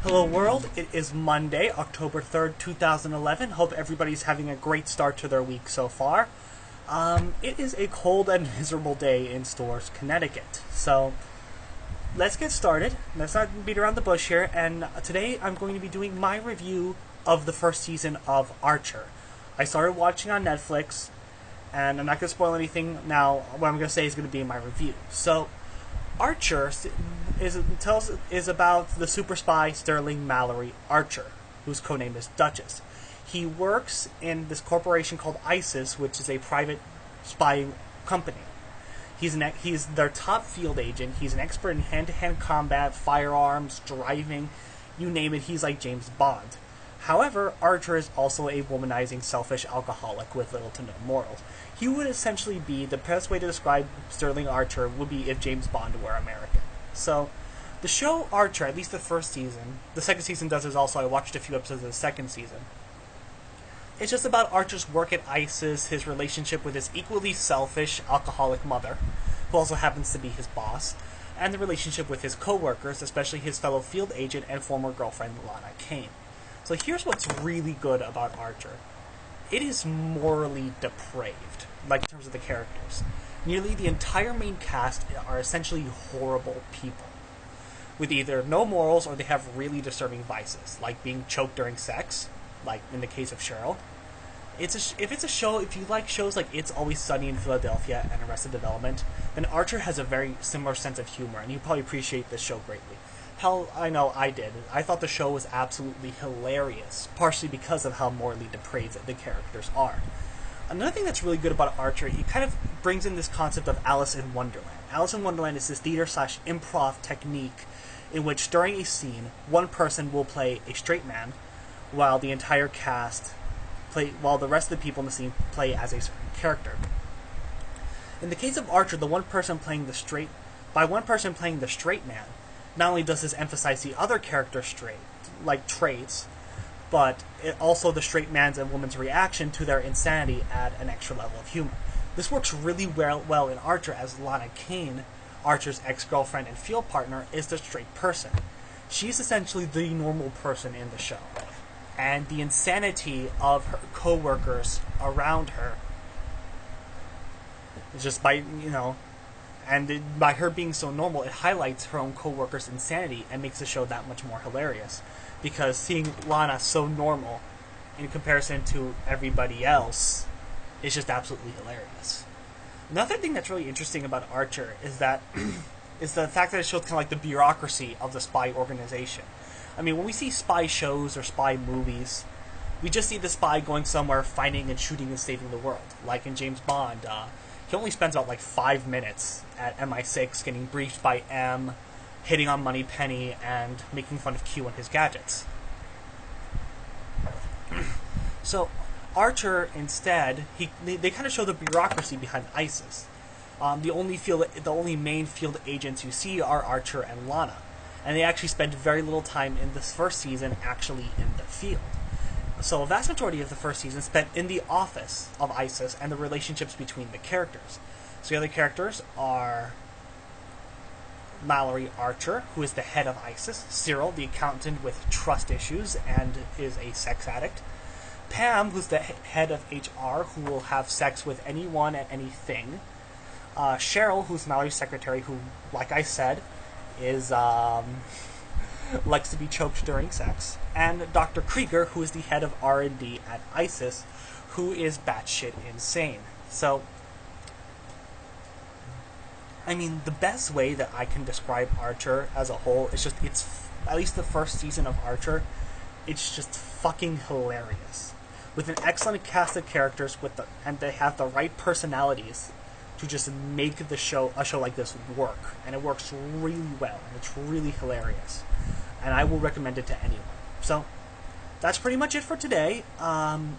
Hello world, it is Monday, October 3rd, 2011. Hope everybody's having a great start to their week so far. It is a cold and miserable day in Storrs, Connecticut. So, let's get started. Let's not beat around the bush here. And today I'm going to be doing my review of the first season of Archer. I started watching on Netflix, and I'm not going to spoil anything now. What I'm going to say is going to be in my review. So, Archer is about the super spy Sterling Mallory Archer, whose codename is Duchess. He works in this corporation called ISIS, which is a private spying company. He's their top field agent. He's an expert in hand-to-hand combat, firearms, driving, you name it. He's like James Bond. However, Archer is also a womanizing, selfish alcoholic with little to no morals. He would essentially be, the best way to describe Sterling Archer would be if James Bond were American. So, the show Archer, at least the first season, the second season does as also, I watched a few episodes of the second season. It's just about Archer's work at ISIS, his relationship with his equally selfish alcoholic mother, who also happens to be his boss, and the relationship with his co-workers, especially his fellow field agent and former girlfriend Lana Kane. So here's what's really good about Archer. It is morally depraved, like in terms of the characters. Nearly the entire main cast are essentially horrible people, with either no morals or they have really disturbing vices, like being choked during sex, like in the case of Cheryl. If you like shows like It's Always Sunny in Philadelphia and Arrested Development, then Archer has a very similar sense of humor, and you probably appreciate this show greatly. Hell, I know I did. I thought the show was absolutely hilarious, partially because of how morally depraved the characters are. Another thing that's really good about Archer, he kind of brings in this concept of Alice in Wonderland. Alice in Wonderland is this theater/improv technique in which during a scene, one person will play a straight man, while the entire cast while the rest of the people in the scene play as a certain character. In the case of Archer, one person playing the straight man, not only does this emphasize the other character's traits, but also the straight man's and woman's reaction to their insanity add an extra level of humor. This works really well in Archer, as Lana Kane, Archer's ex-girlfriend and field partner, is the straight person. She's essentially the normal person in the show. And the insanity of her co-workers around her, just by her being so normal, it highlights her own co-workers' insanity and makes the show that much more hilarious. Because seeing Lana so normal in comparison to everybody else is just absolutely hilarious. Another thing that's really interesting about Archer is that is the fact that it shows kind of like the bureaucracy of the spy organization. I mean, when we see spy shows or spy movies, we just see the spy going somewhere, finding and shooting and saving the world. Like in James Bond, he only spends about 5 minutes at MI6 getting briefed by M, hitting on Moneypenny, and making fun of Q and his gadgets. So, Archer, instead, they kind of show the bureaucracy behind ISIS. The only main field agents you see are Archer and Lana. And they actually spend very little time in this first season actually in the field. So a vast majority of the first season spent in the office of ISIS and the relationships between the characters. So the other characters are Mallory Archer, who is the head of ISIS, Cyril, the accountant with trust issues and is a sex addict, Pam, who's the head of HR, who will have sex with anyone and anything, Cheryl, who's Mallory's secretary, who, like I said, is likes to be choked during sex, and Dr. Krieger, who is the head of R&D at ISIS, who is batshit insane. So, I mean, the best way that I can describe Archer as a whole is it's at least the first season of Archer, it's just fucking hilarious. With an excellent cast of characters, and they have the right personalities to just make a show like this work, and it works really well, and it's really hilarious, and I will recommend it to anyone. So that's pretty much it for today. I'm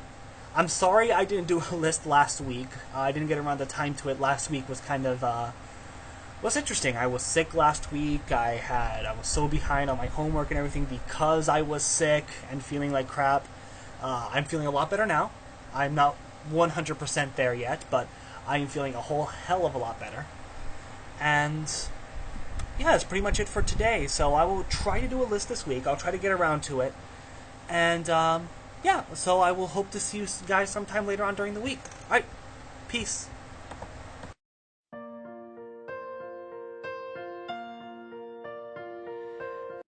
sorry I didn't do a list last week. I didn't get around the time to it. Last week was kind of was interesting. I was sick last week. I was so behind on my homework and everything because I was sick and feeling like crap. I'm feeling a lot better now. I'm not 100% there yet, but I am feeling a whole hell of a lot better. And yeah, that's pretty much it for today. So I will try to do a list this week. I'll try to get around to it. And, yeah, so I will hope to see you guys sometime later on during the week. Alright, peace.